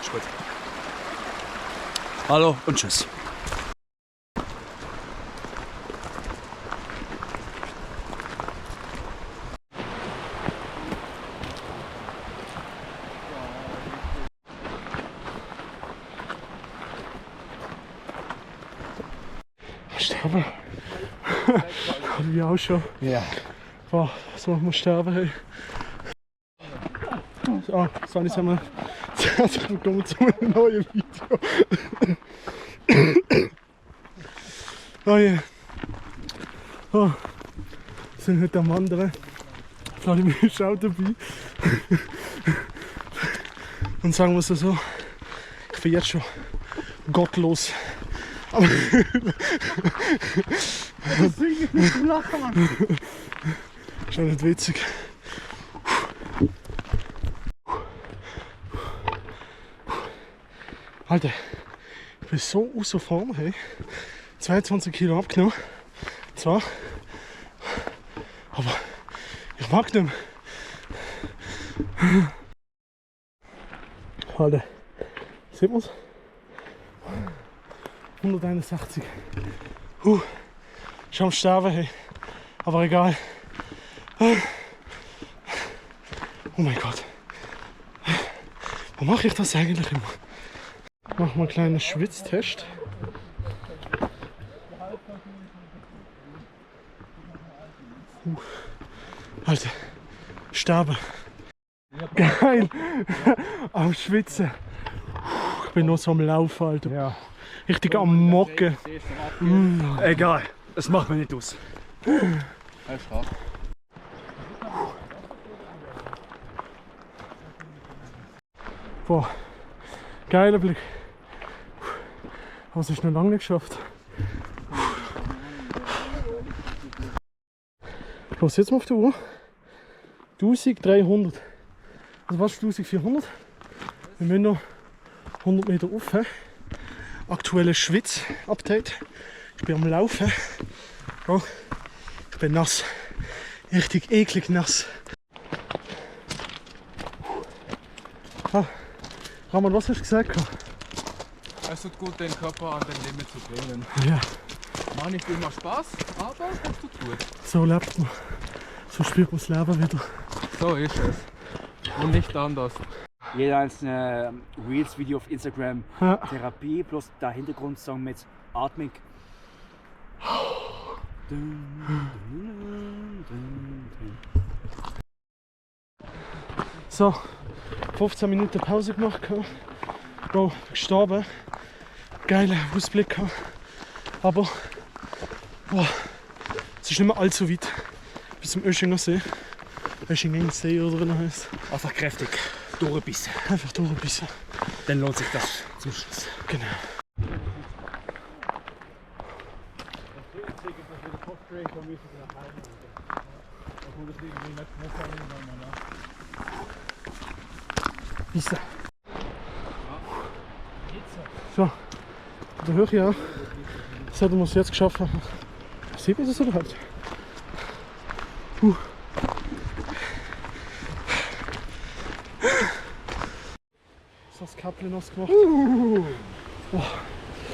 Ist gut. Hallo und tschüss. Sterben. Haben wir auch schon. Ja. Boah, so muss sterben, hey. So, Sonny, sagen wir. Herzlich willkommen zu einem neuen Video. Oh je. Oh. Wir sind heute am Wandern. Vladimir ist auch dabei. Und sagen wir es so, ich bin jetzt schon gottlos. Aber Deswegen nicht zum Lachen, Mann. ist ja nicht witzig. Alter, ich bin so aus der Form, hey. 22 Kilo abgenommen. Zwar, aber ich mag nicht mehr. Alter, sieht man's? 161. Ich am Sterben, hey. Aber egal. Oh mein Gott. Wo mache ich das eigentlich immer? Ich mache mal einen kleinen Schwitztest. Alter, sterben. Geil! Am Schwitzen. Ich bin noch so am Laufen, Alter. Ja. Richtig am Mocken. Egal, es macht mir nicht aus. Boah, geiler Blick. Aber es ist noch lange nicht geschafft. Was jetzt mal auf der Uhr? 1300. Also was ist 1400? Wir müssen noch 100 Meter rauf. Aktuelles Schwitz-Update. Ich bin am Laufen. Oh, ich bin nass. Richtig eklig nass. Ah, Ramon, was hast du gesagt? Es tut gut, den Körper an den Limit zu bringen. Ja, Macht nicht immer Spaß, aber es tut gut. so lebt man. So spürt man das Leben wieder. So ist es. Und nicht anders. Jeder einzelne Reels-Video auf Instagram, Ja. Therapie plus der Hintergrundsong mit Atmung. So, 15 Minuten Pause gemacht. Bro, gestorben. Geiler Ausblick. Aber boah, es ist nicht mehr allzu weit bis zum Öschinger See. Öschinger See oder wie er heißt. Einfach kräftig durchbissen. Einfach durchbissen. Dann lohnt sich das zum Schluss. Genau. Bissen. So, da höre ich auch. Das hätten wir es jetzt geschafft haben. Sieht man das überhaupt? So, das Kappel nass gemacht.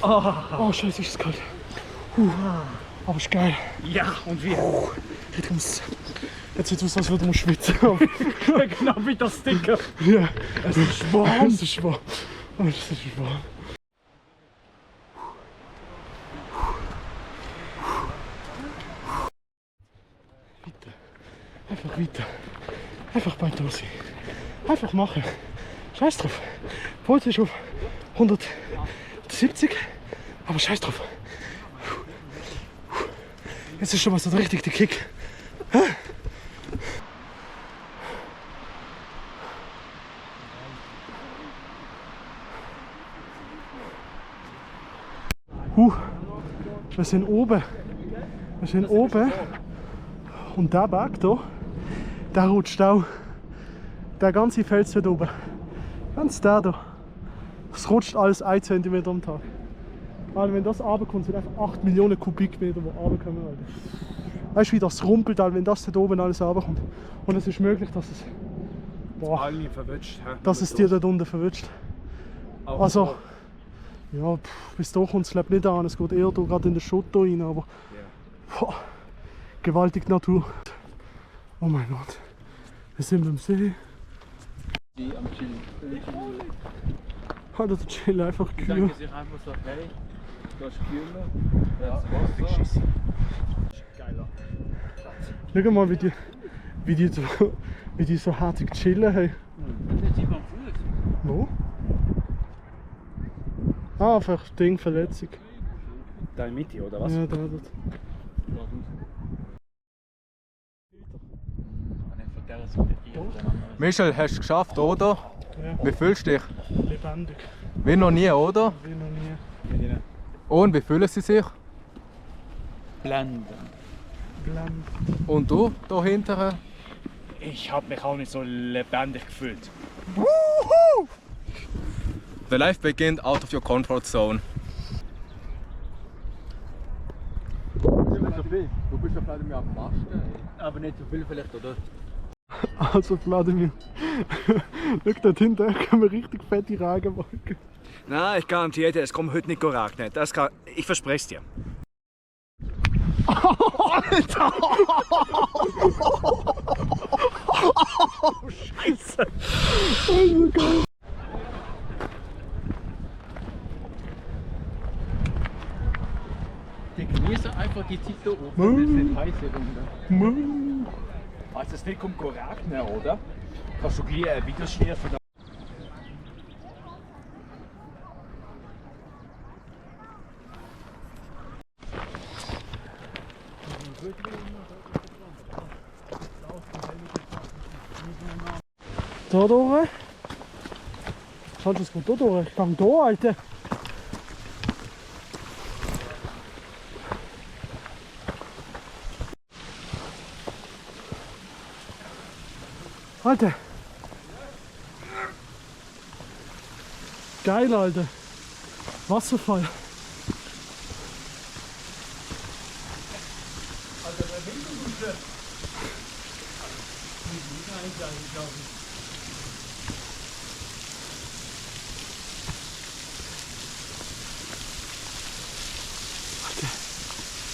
Oh, scheiße, ist es kalt. Aber ist geil. Ja, und wir. Jetzt sieht es aus, als würde man schwitzen. Genau wie das Sticker. Ja, es ist warm. Es ist warm. Oh, es ist warm. Weiter. Einfach weiter. Einfach bei Dosi. Einfach machen. Scheiß drauf. Puls ist auf 170. Aber scheiß drauf. Jetzt ist schon mal so richtig der Kick. Wir sind oben. Wir sind oben. Und der Berg hier, der rutscht auch. Der ganze Fels dort oben. Ganz der da. Das rutscht alles 1 cm am Tag. Also wenn das runterkommt, sind einfach 8 Millionen Kubikmeter, die runterkommen. Weißt du, wie das rumpelt, wenn das dort oben alles runterkommt. Und es ist möglich, dass es, Alle verwünscht. dass es dir dort unten verwünscht. Also, ja, bis da kommt es nicht an. Es geht eher gerade in den Schutt rein, aber boah, gewaltig Natur. Oh mein Gott, wir sind beim See. Die am Chillen. Alter, der chill einfach Die Kühe. denken sich einfach so, hey, da ist Kühe, da ist Wasser. Geiler. Schau mal, wie die so hart chillen. Hey. Jetzt sind wir am Fuß. Wo? Ah, einfach Ding, Verletzung. Da in Mitte, oder was? Ja, da dort. Michel, hast du es geschafft, oder? Ja. Wie fühlst du dich? Lebendig. Wie noch nie, oder? Wie noch nie. Und wie fühlen sie sich? Blenden. Blend. Und du, da hinten? Ich habe mich auch nicht so lebendig gefühlt. The life begins out of your comfort zone. Du bist ja vielleicht mehr am Masten. Aber nicht so viel vielleicht, oder? Also Vladimir, schau dort hinten, können wir richtig fette Regenwolken. Nein, ich garantiere dir, es kommt heute nicht regnen. Ich verspreche es dir. Alter! Oh, Scheiße! Also geil. Die genießen einfach die Zeit da oben, weil es nicht heiß ist. Mann. Falls es nicht kommt, regnen, oder? Kannst du gleich ein Video schärfen. Da durch. Kannst du es gut da durch? Ich kann da, Alter. Alter. Geil, Alter. Wasserfall.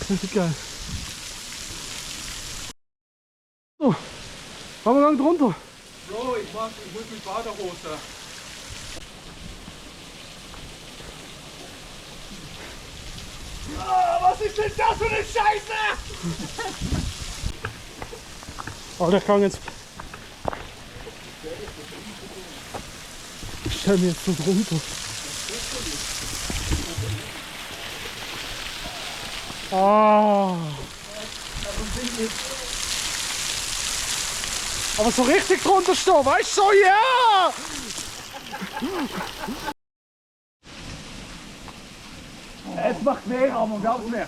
Richtig geil. So, haben wir lang drunter. Bro, ich muss mit Badehose. Was ist denn das für eine Scheiße? Alter, ich kann jetzt. Ich stell mir jetzt so drunter. Ah. Aber so richtig drunter stehen, weißt du? So, ja! Es macht weh, aber glaub's mir.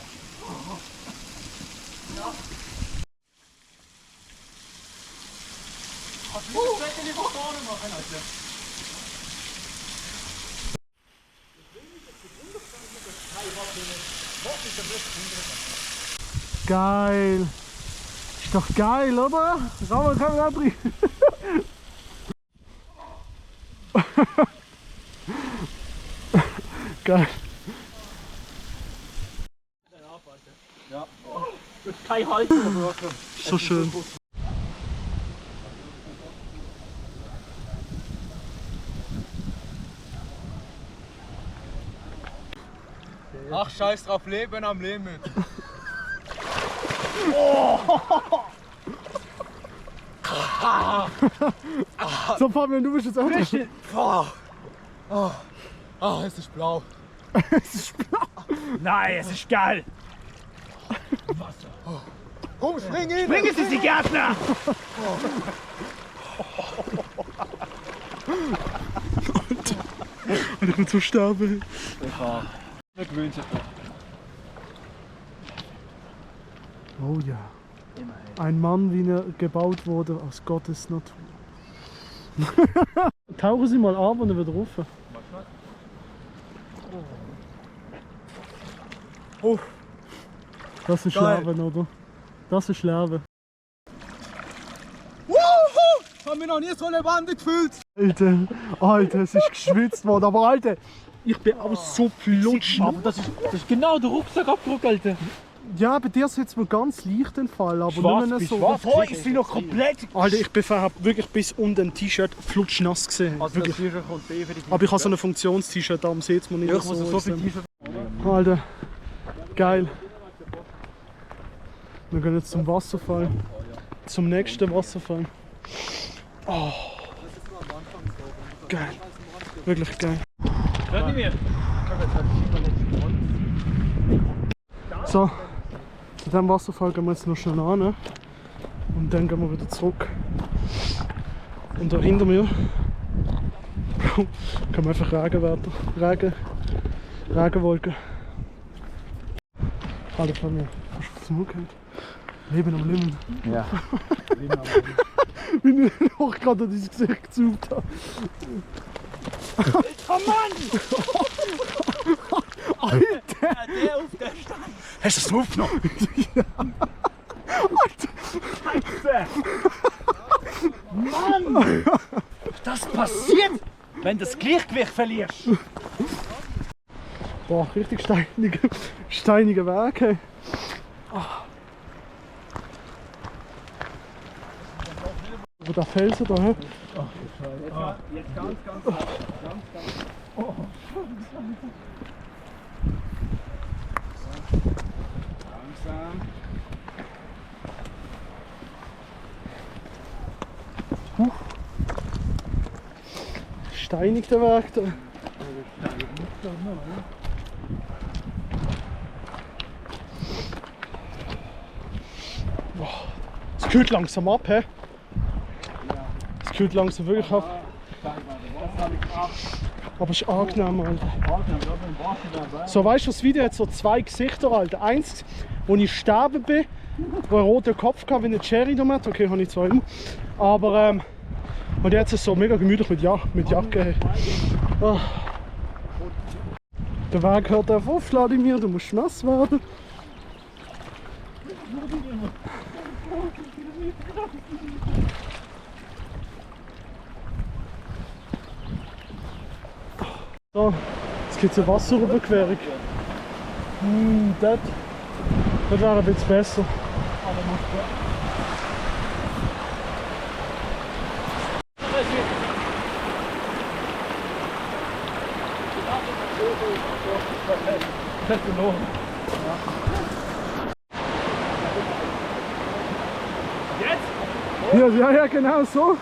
Geil. Ist doch geil, oder? Ramon kann man drin. Geil. Kein Halt. So schön. Ach, scheiß drauf, Leben am Limit. So Fabian, du bist jetzt auch drin. Es ist blau. Nein, es ist geil. Komm, spring hin! Bringen Sie die Gärtner! Ich bin zu sterben. Wir gewöhnen sich doch. Oh ja. Ein Mann, wie er gebaut wurde aus Gottes Natur. Tauchen Sie mal ab und dann wieder rauf. Oh. Das ist Geil. Leben, oder? Das ist Leben. Wuhu! Ich habe mich noch nie so lebendig gefühlt. Alter, es ist geschwitzt worden. Aber Alter, ich bin aber so flutsch. Aber das ist genau der Rucksackabdruck, Alter. Ja, bei dir ist jetzt mal ganz leicht den Fall, aber Schwarz, nicht mehr bist so. schwarz. Oh, ich bin noch komplett. Alter, ich bin vorher wirklich bis unter dem T-Shirt flutschnass gesehen. Also Wirklich. das T-Shirt kommt für die Aber ich habe so ein Funktions-T-Shirt, darum sieht es mir nicht Ja, mehr ich muss so. so viel T-Shirt. Alter, geil. Wir gehen jetzt zum Wasserfall. Zum nächsten Wasserfall. Oh. Geil. Wirklich geil. Hört nicht mehr. So, zu diesem Wasserfall gehen wir jetzt noch schnell an. Und dann gehen wir wieder zurück. Und da hinter mir kommen einfach Regenwetter. Regenwolken. Alter, von mir. Hast du das mal gehört? Leben am Limit. Ja. Wie ich auch gerade an dein Gesicht gezoomt habe. Oh Mann! Alter! Der auf der Stein. Hast du das aufgenommen? Scheiße! Mann! Das passiert, wenn du das Gleichgewicht verlierst. Boah, richtig steiniger Weg. Hey. Aber der Felsen da, hä? Jetzt ganz langsam. Steinig der Weg da. Boah, es kühlt langsam ab, hä? Es kühlt langsam wirklich ab. Aber es ist angenehm, Alter. So, weißt du, das Video hat so zwei Gesichter, Alter. Eins, wo ich sterben bin, wo einen roten Kopf hatte, wie eine Cherry damit. Okay, habe ich zwar immer. Aber, und jetzt ist es so mega gemütlich mit Jacke. Hey. Oh. Der Weg hört auf, Vladimir, du musst nass werden. So, jetzt gibt es eine Wasserüberquerung. Das wäre ein bisschen besser. Das ist verloren. Jetzt? Ja, genau so.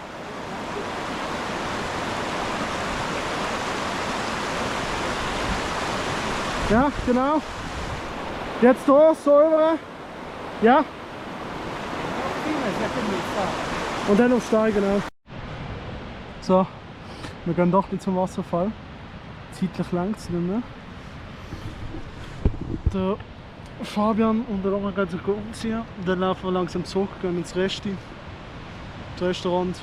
Ja, genau. Jetzt da, so rüber. Ja. Und dann auf Stein, genau. So, wir gehen doch nicht zum Wasserfall. Zeitlich längt es nicht mehr. Der Fabian und der Roman gehen sich umziehen. Und dann laufen wir langsam zurück, gehen ins Resti, das Restaurant.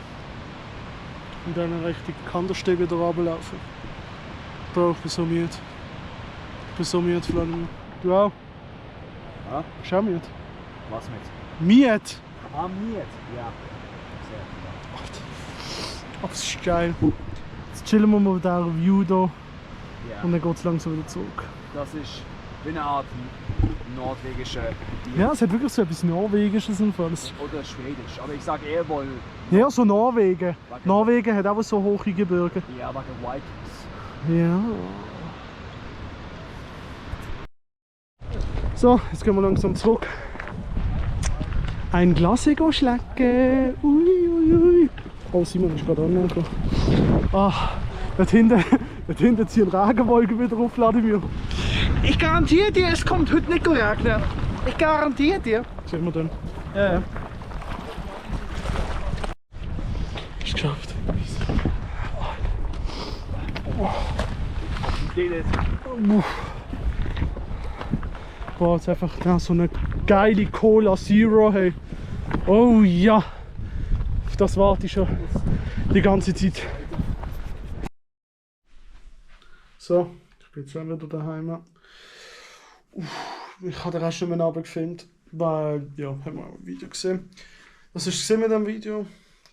Und dann Richtung Kandersteg wieder runterlaufen. Bro, ich bin so müde. Ich bin so müde, Vladimir. Du auch? Ja. Bist du auch müde? Was mit? Müde? Miet? Ja. Aber es ist geil. Jetzt chillen wir mal mit dieser View hier. Ja. Und dann geht es langsam wieder zurück. Das ist wie eine Art norwegische Ja, es hat wirklich so etwas Norwegisches im Fall. oder Schwedisch. Aber ich sage eher wohl, Ja, so Norwegen. Norwegen hat auch so hohe Gebirge. ja, wegen Vikings. Ja. So, jetzt gehen wir langsam zurück. Ein Glas schlecken. Ui. Oh, Simon ist gerade angekommen. Ah, dort hinten ziehen Regenwolken wieder auf, Vladimir. Ich garantiere dir, es kommt heute nicht regnen. Ich garantiere dir. Sehen wir dann. Ja. Ist geschafft. Boah, jetzt einfach so eine geile Cola Zero, hey. Oh ja. Auf das warte ich schon die ganze Zeit. So, ich bin jetzt schon wieder daheim. Ich habe den Rest nicht mehr abgefilmt, weil, ja, haben wir auch ein Video gesehen. Was hast du gesehen mit dem Video?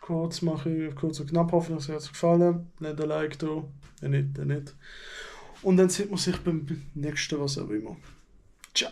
kurz machen, kurz und knapp. Hoffentlich hat es euch gefallen. Nicht ein Like da, wenn nicht, dann nicht. Und dann sieht man sich beim nächsten, was auch immer. Ciao!